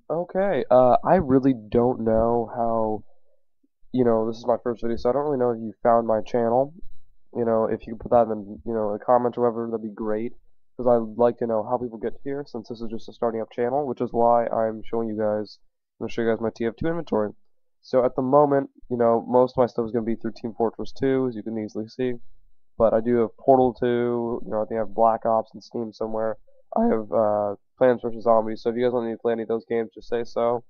Okay, I really don't know how, this is my first video, so I don't really know if you found my channel. If you could put that in, a comment or whatever, that'd be great. Because I'd like to know how people get here, since this is just a starting up channel, which is why I'm showing you guys, I'm going to show you guys my TF2 inventory. So at the moment, most of my stuff is going to be through Team Fortress 2, as you can easily see. But I do have Portal 2, I think I have Black Ops and Steam somewhere. I have Plants vs. Zombies, so if you guys want me to play any of those games, just say so.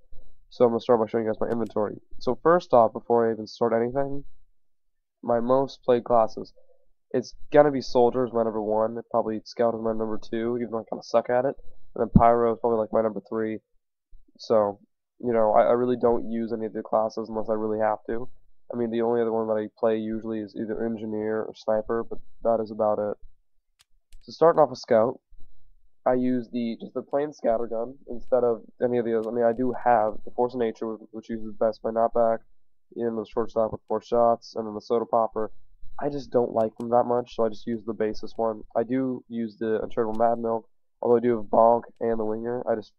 So I'm going to start by showing you guys my inventory. So first off, before I even start anything, my most played classes. It's going to be Soldier is my number 1, probably Scout is my number 2, even though I kind of suck at it. And then Pyro is probably like my number 3. So, I really don't use any of the classes unless I really have to. I mean, the only other one that I play usually is either Engineer or Sniper, but that is about it. So starting off with Scout, I use just the plain scatter gun instead of any of the others. I mean, I do have the Force of Nature, which uses best by knockback, and the shortstop with 4 shots, and then the soda popper. I just don't like them that much, so I just use the basis one. I do use the Unchartable Mad Milk, although I do have Bonk and the Winger. I just,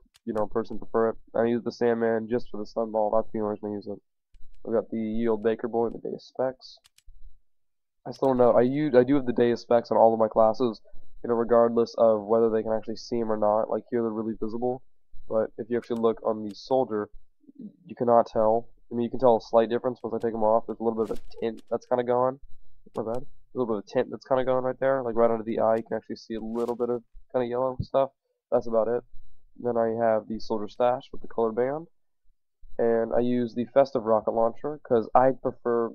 personally prefer it. I use the Sandman just for the Stun Ball. That's the only reason I use it. I've got the Yield Baker Boy, the Day of Specs. I still don't know. I do have the Day of Specs on all of my classes, regardless of whether they can actually see them or not. Like here, they're really visible, but if you actually look on the soldier, you cannot tell. I mean, you can tell a slight difference once I take them off. There's a little bit of a tint that's kind of gone. My bad. A little bit of tint that's kind of gone right there, like right under the eye. You can actually see a little bit of kind of yellow stuff. That's about it. Then I have the soldier stash with the colored band, and I use the festive rocket launcher because I prefer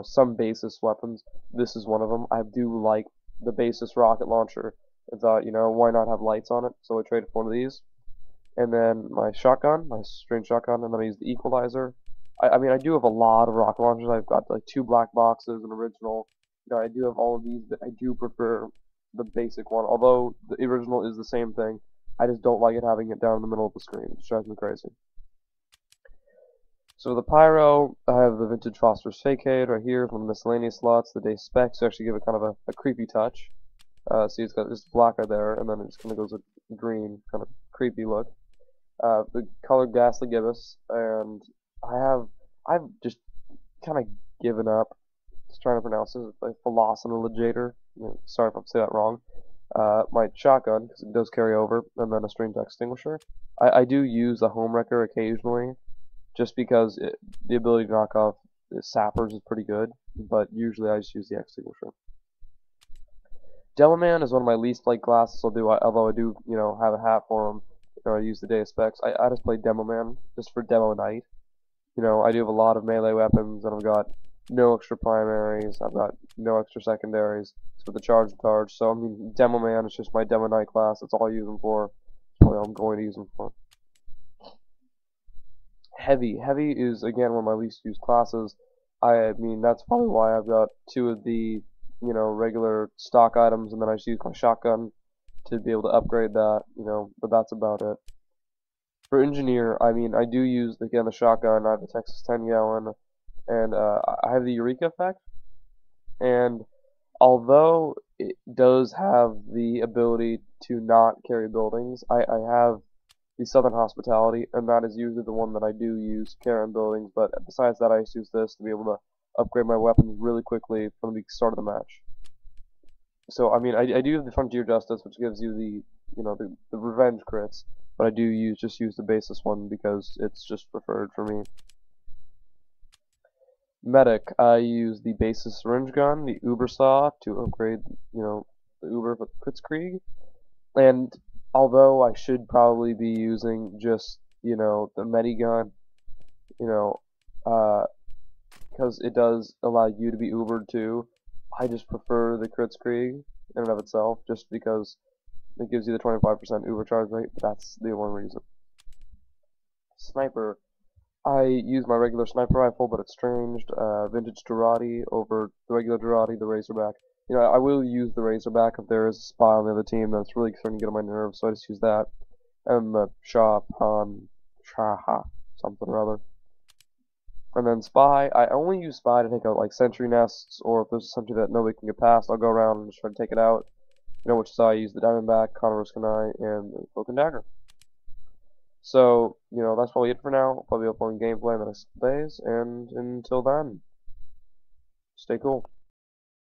some basis weapons. This is one of them. I do like the basis rocket launcher. I thought, why not have lights on it? So I traded for one of these. And then my shotgun, my strange shotgun, and then I use the equalizer. I mean, I do have a lot of rocket launchers. I've got like 2 black boxes, an original. I do have all of these, but I do prefer the basic one. Although the original is the same thing, I just don't like it having it down in the middle of the screen. It drives me crazy. So the Pyro, I have the Vintage Foster's Facade right here, one of the miscellaneous slots. The Day Specs actually give it kind of a creepy touch. See, it's got this black right there, and then it just kind of goes with green, kind of creepy look. The colored Ghastly Gibbous, and I've just kind of given up. Just trying to pronounce it, like Velocinigator. Sorry if I say that wrong. My shotgun, because it does carry over, and then a Strange Extinguisher. I do use a Home Wrecker occasionally, just because the ability to knock off the sappers is pretty good, but usually I just use the extinguisher. Demoman is one of my least played classes, although I do, have a hat for him. I use the Day of Specs. I just play Demoman just for Demo Night. I do have a lot of melee weapons, and I've got no extra primaries. I've got no extra secondaries. It's with the charge. So, I mean, Demoman is just my Demo Night class. That's all I use them for. That's probably all I'm going to use them for. Heavy. Heavy is, again, one of my least used classes. I mean, that's probably why I've got 2 of the, regular stock items, and then I just use my shotgun to be able to upgrade that, but that's about it. For Engineer, I mean, I do use, again, the shotgun. I have the Texas 10 gallon, and I have the Eureka effect, and although it does have the ability to not carry buildings, I have the Southern Hospitality, and that is usually the one that I do use carrying buildings, but besides that I just use this to be able to upgrade my weapons really quickly from the start of the match. So, I mean, I do have the Frontier Justice, which gives you the revenge crits, but I do just use the basis one because it's just preferred for me. Medic, I use the basis syringe gun, the Uber saw to upgrade, the Uber with Kritzkrieg, and although I should probably be using just, the Medigun, you know, because it does allow you to be Ubered too, I just prefer the Kritzkrieg in and of itself, just because it gives you the 25% Uber charge rate, but that's the one reason. Sniper, I use my regular sniper rifle, but it's changed, vintage Durati over the regular Durati, the Razorback. I will use the Razorback if there is a spy on the other team that's really starting to get on my nerves, so I just use that. And the Shaha, something or other. And then Spy, I only use Spy to take out like sentry nests, or if there's a sentry that nobody can get past, I'll go around and just try to take it out. Which is how I use the Diamondback, Connor's Kunai, and the Cloak and Dagger. So, that's probably it for now. I'll probably uploading gameplay in the next days, and until then, stay cool.